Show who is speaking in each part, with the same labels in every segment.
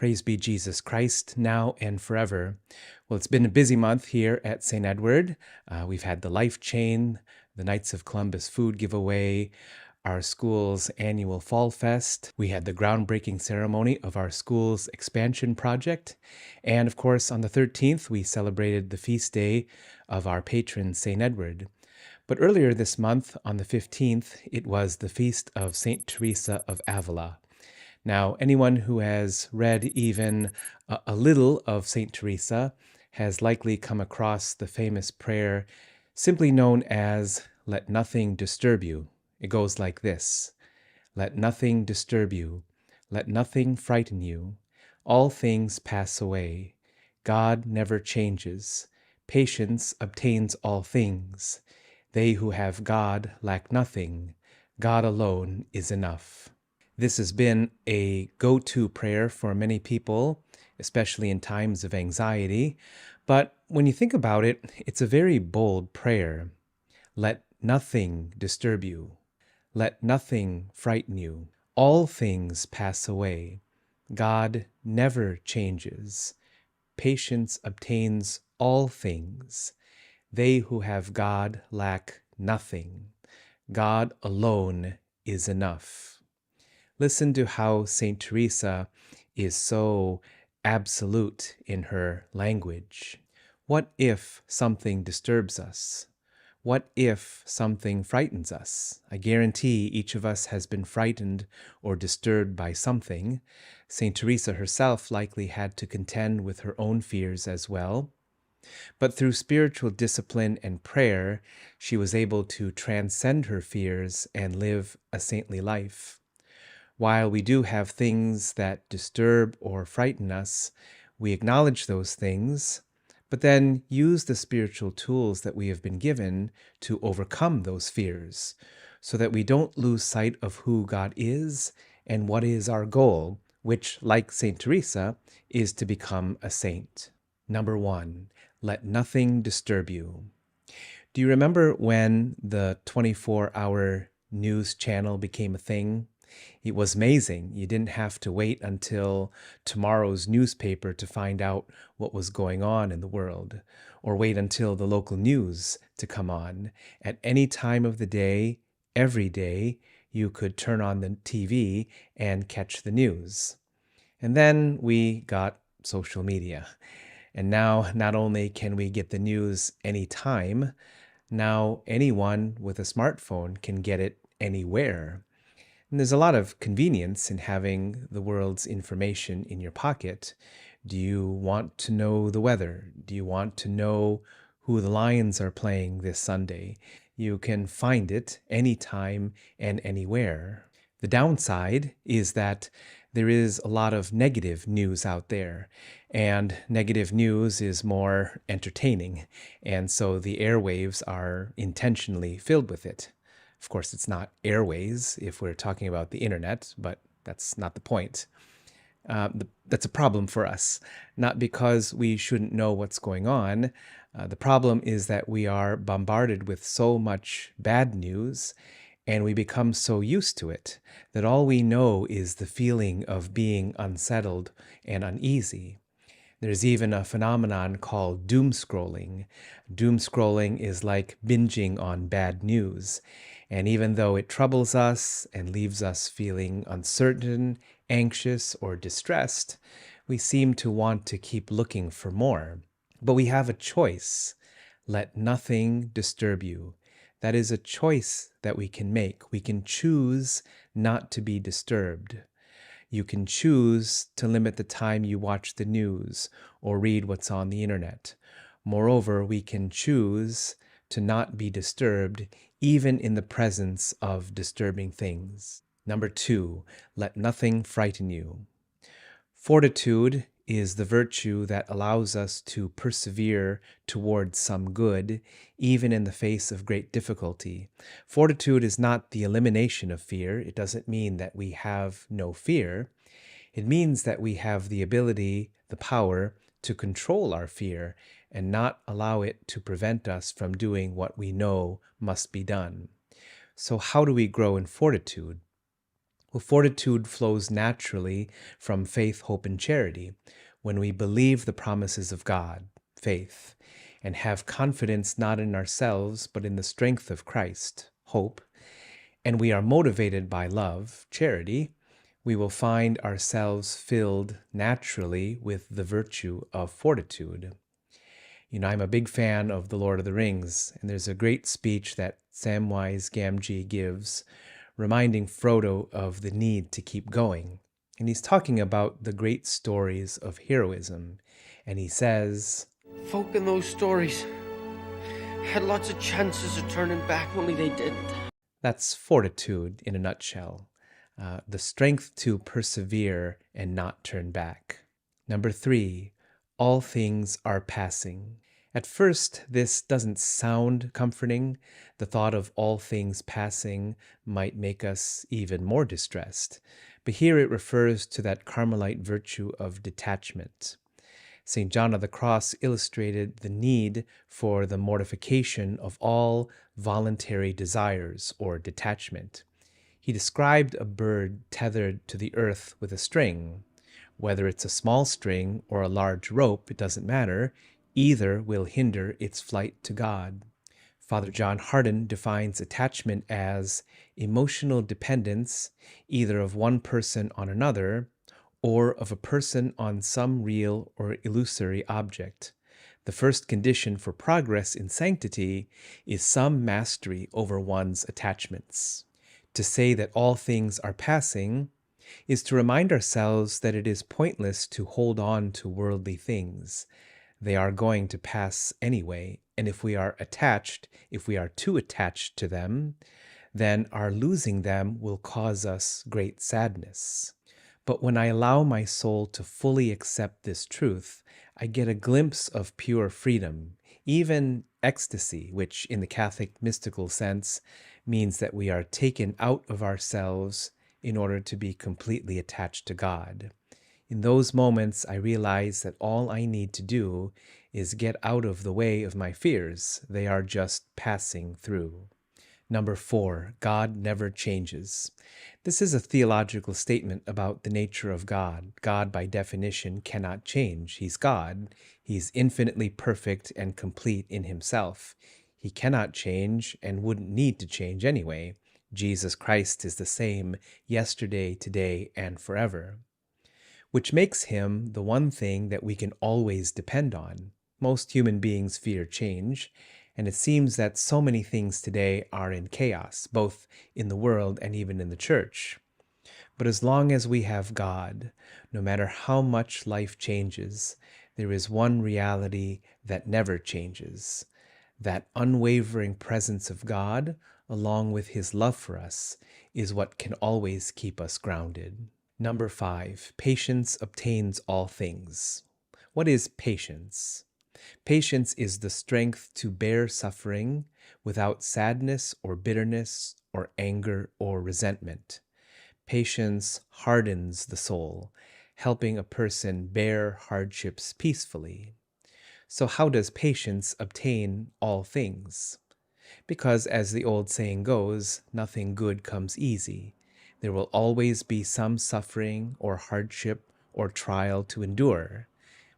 Speaker 1: Praise be Jesus Christ, now and forever. Well, it's been a busy month here at St. Edward. We've had the Life Chain, the Knights of Columbus food giveaway, our school's annual Fall Fest. We had the groundbreaking ceremony of our school's expansion project. And of course, on the 13th, we celebrated the feast day of our patron, St. Edward. But earlier this month, on the 15th, it was the feast of St. Teresa of Avila. Now, anyone who has read even a little of St. Teresa has likely come across the famous prayer simply known as, "Let nothing disturb you." It goes like this: "Let nothing disturb you. Let nothing frighten you. All things pass away. God never changes. Patience obtains all things. They who have God lack nothing. God alone is enough." This has been a go-to prayer for many people, especially in times of anxiety. But when you think about it, it's a very bold prayer. Let nothing disturb you. Let nothing frighten you. All things pass away. God never changes. Patience obtains all things. They who have God lack nothing. God alone is enough. Listen to how St. Teresa is so absolute in her language. What if something disturbs us? What if something frightens us? I guarantee each of us has been frightened or disturbed by something. St. Teresa herself likely had to contend with her own fears as well. But through spiritual discipline and prayer, she was able to transcend her fears and live a saintly life. While we do have things that disturb or frighten us, we acknowledge those things, but then use the spiritual tools that we have been given to overcome those fears, so that we don't lose sight of who God is and what is our goal, which, like St. Teresa, is to become a saint. Number 1, let nothing disturb you. Do you remember when the 24-hour news channel became a thing? It was amazing. You didn't have to wait until tomorrow's newspaper to find out what was going on in the world, or wait until the local news to come on. At any time of the day, every day, you could turn on the TV and catch the news. And then we got social media. And now not only can we get the news anytime, now anyone with a smartphone can get it anywhere. And there's a lot of convenience in having the world's information in your pocket. Do you want to know the weather? Do you want to know who the Lions are playing this Sunday? You can find it anytime and anywhere. The downside is that there is a lot of negative news out there, and negative news is more entertaining, and so the airwaves are intentionally filled with it. Of course, it's not airways if we're talking about the internet, but that's not the point. That's a problem for us, not because we shouldn't know what's going on. The problem is that we are bombarded with so much bad news, and we become so used to it that all we know is the feeling of being unsettled and uneasy. There's even a phenomenon called doom scrolling. Doom scrolling is like binging on bad news. And even though it troubles us and leaves us feeling uncertain, anxious, or distressed, we seem to want to keep looking for more. But we have a choice. Let nothing disturb you. That is a choice that we can make. We can choose not to be disturbed. You can choose to limit the time you watch the news or read what's on the internet. Moreover, we can choose to not be disturbed even in the presence of disturbing things. Number 2, let nothing frighten you. Fortitude is the virtue that allows us to persevere towards some good, even in the face of great difficulty. Fortitude is not the elimination of fear. It doesn't mean that we have no fear. It means that we have the ability, the power, to control our fear and not allow it to prevent us from doing what we know must be done. So how do we grow in fortitude? Well, fortitude flows naturally from faith, hope, and charity. When we believe the promises of God, faith, and have confidence not in ourselves, but in the strength of Christ, hope, and we are motivated by love, charity, we will find ourselves filled naturally with the virtue of fortitude. I'm a big fan of The Lord of the Rings, and there's a great speech that Samwise Gamgee gives reminding Frodo of the need to keep going. And he's talking about the great stories of heroism. And he says,
Speaker 2: Folk in those stories had lots of chances of turning back, only they didn't.
Speaker 1: That's fortitude in a nutshell. The strength to persevere and not turn back. Number 3, all things are passing. At first, this doesn't sound comforting. The thought of all things passing might make us even more distressed. But here it refers to that Carmelite virtue of detachment. St. John of the Cross illustrated the need for the mortification of all voluntary desires or detachment. He described a bird tethered to the earth with a string. Whether it's a small string or a large rope, it doesn't matter. Either will hinder its flight to God. Father John Hardon defines attachment as emotional dependence either of one person on another or of a person on some real or illusory object. The first condition for progress in sanctity is some mastery over one's attachments. To say that all things are passing is to remind ourselves that it is pointless to hold on to worldly things. They are going to pass anyway, and if we are too attached to them, then our losing them will cause us great sadness. But when I allow my soul to fully accept this truth, I get a glimpse of pure freedom, even ecstasy, which in the Catholic mystical sense means that we are taken out of ourselves in order to be completely attached to God. In those moments, I realize that all I need to do is get out of the way of my fears. They are just passing through. Number 4, God never changes. This is a theological statement about the nature of God. God, by definition, cannot change. He's God. He's infinitely perfect and complete in himself. He cannot change and wouldn't need to change anyway. Jesus Christ is the same yesterday, today, and forever, which makes him the one thing that we can always depend on. Most human beings fear change, and it seems that so many things today are in chaos, both in the world and even in the church. But as long as we have God, no matter how much life changes, there is one reality that never changes. That unwavering presence of God, along with his love for us, is what can always keep us grounded. Number 5, patience obtains all things. What is patience? Patience is the strength to bear suffering without sadness or bitterness or anger or resentment. Patience hardens the soul, helping a person bear hardships peacefully. So how does patience obtain all things? Because, as the old saying goes, nothing good comes easy. There will always be some suffering or hardship or trial to endure.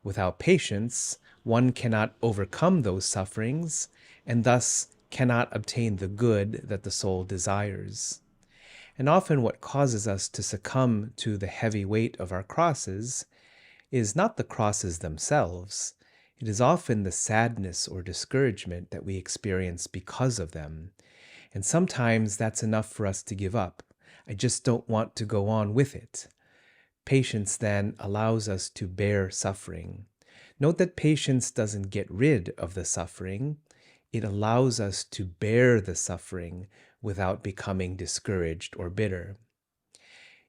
Speaker 1: Without patience, one cannot overcome those sufferings and thus cannot obtain the good that the soul desires. And often what causes us to succumb to the heavy weight of our crosses is not the crosses themselves. It is often the sadness or discouragement that we experience because of them. And sometimes that's enough for us to give up. I just don't want to go on with it. Patience then allows us to bear suffering. Note that patience doesn't get rid of the suffering. It allows us to bear the suffering without becoming discouraged or bitter.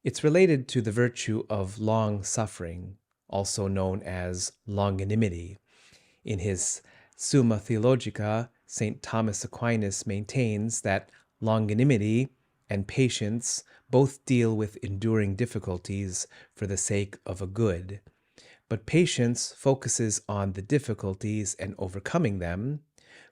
Speaker 1: It's related to the virtue of long suffering, also known as longanimity. In his Summa Theologica, St. Thomas Aquinas maintains that longanimity and patience both deal with enduring difficulties for the sake of a good. But patience focuses on the difficulties and overcoming them,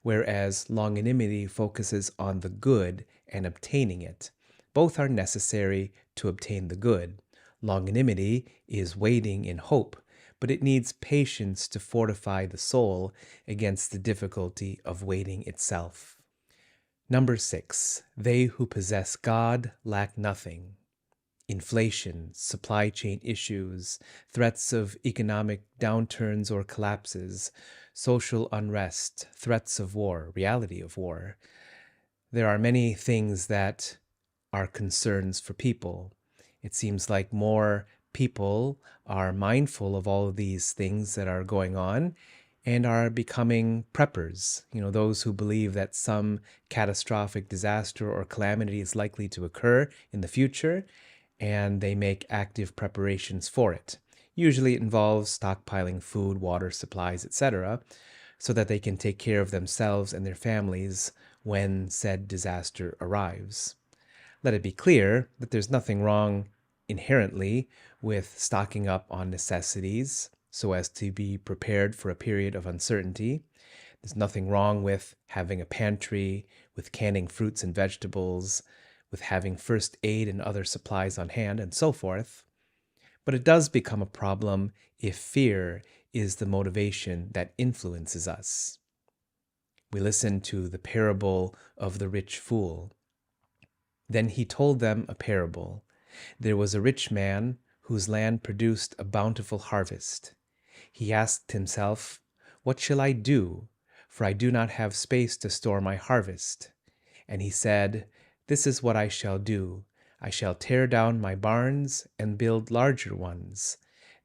Speaker 1: whereas longanimity focuses on the good and obtaining it. Both are necessary to obtain the good. Longanimity is waiting in hope, but it needs patience to fortify the soul against the difficulty of waiting itself. Number 6, they who possess God lack nothing. Inflation, supply chain issues, threats of economic downturns or collapses, social unrest, threats of war, reality of war. There are many things that are concerns for people. It seems like more people are mindful of all of these things that are going on and are becoming preppers. Those who believe that some catastrophic disaster or calamity is likely to occur in the future, and they make active preparations for it. Usually it involves stockpiling food, water, supplies, etc., so that they can take care of themselves and their families when said disaster arrives. Let it be clear that there's nothing wrong inherently with stocking up on necessities so as to be prepared for a period of uncertainty. There's nothing wrong with having a pantry, with canning fruits and vegetables, with having first aid and other supplies on hand, and so forth. But it does become a problem if fear is the motivation that influences us. We listen to the parable of the rich fool. Then he told them a parable. There was a rich man whose land produced a bountiful harvest. He asked himself, "What shall I do? For I do not have space to store my harvest." And he said, "This is what I shall do. I shall tear down my barns and build larger ones.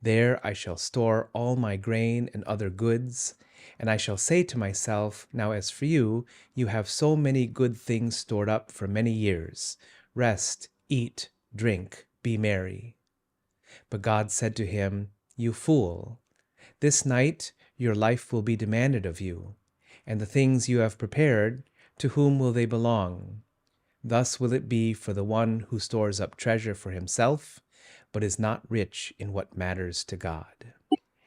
Speaker 1: There I shall store all my grain and other goods. And I shall say to myself, now as for you, you have so many good things stored up for many years. Rest, eat, drink, be merry." But God said to him, "You fool, this night your life will be demanded of you, and the things you have prepared, to whom will they belong? Thus will it be for the one who stores up treasure for himself, but is not rich in what matters to God."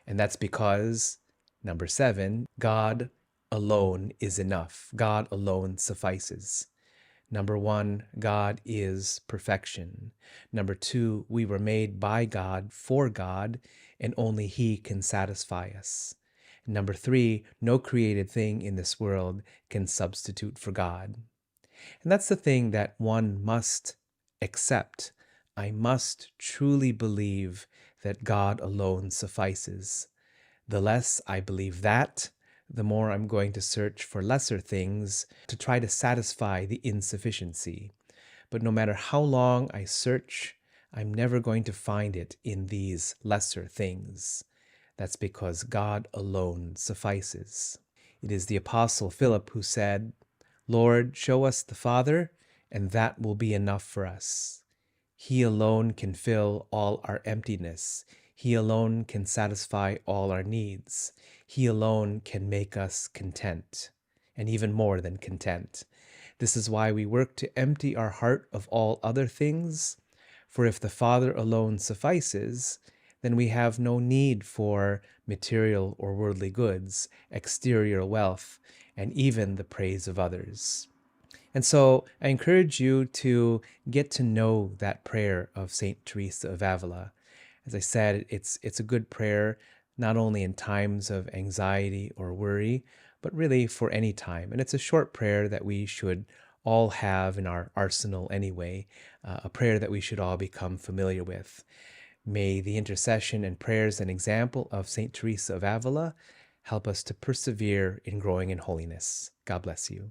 Speaker 1: And that's because, number 7, God alone is enough. God alone suffices. Number 1, God is perfection. Number 2, we were made by God for God, and only He can satisfy us. Number 3, no created thing in this world can substitute for God. And that's the thing that one must accept. I must truly believe that God alone suffices. The less I believe that, the more I'm going to search for lesser things to try to satisfy the insufficiency. But no matter how long I search, I'm never going to find it in these lesser things. That's because God alone suffices. It is the Apostle Philip who said, "Lord, show us the Father, and that will be enough for us." He alone can fill all our emptiness. He alone can satisfy all our needs. He alone can make us content, and even more than content. This is why we work to empty our heart of all other things, for if the Father alone suffices, then we have no need for material or worldly goods, exterior wealth, and even the praise of others. And so I encourage you to get to know that prayer of St. Teresa of Avila. As I said, it's a good prayer, not only in times of anxiety or worry, but really for any time. And it's a short prayer that we should all have in our arsenal anyway, a prayer that we should all become familiar with. May the intercession and prayers and example of St. Teresa of Avila help us to persevere in growing in holiness. God bless you.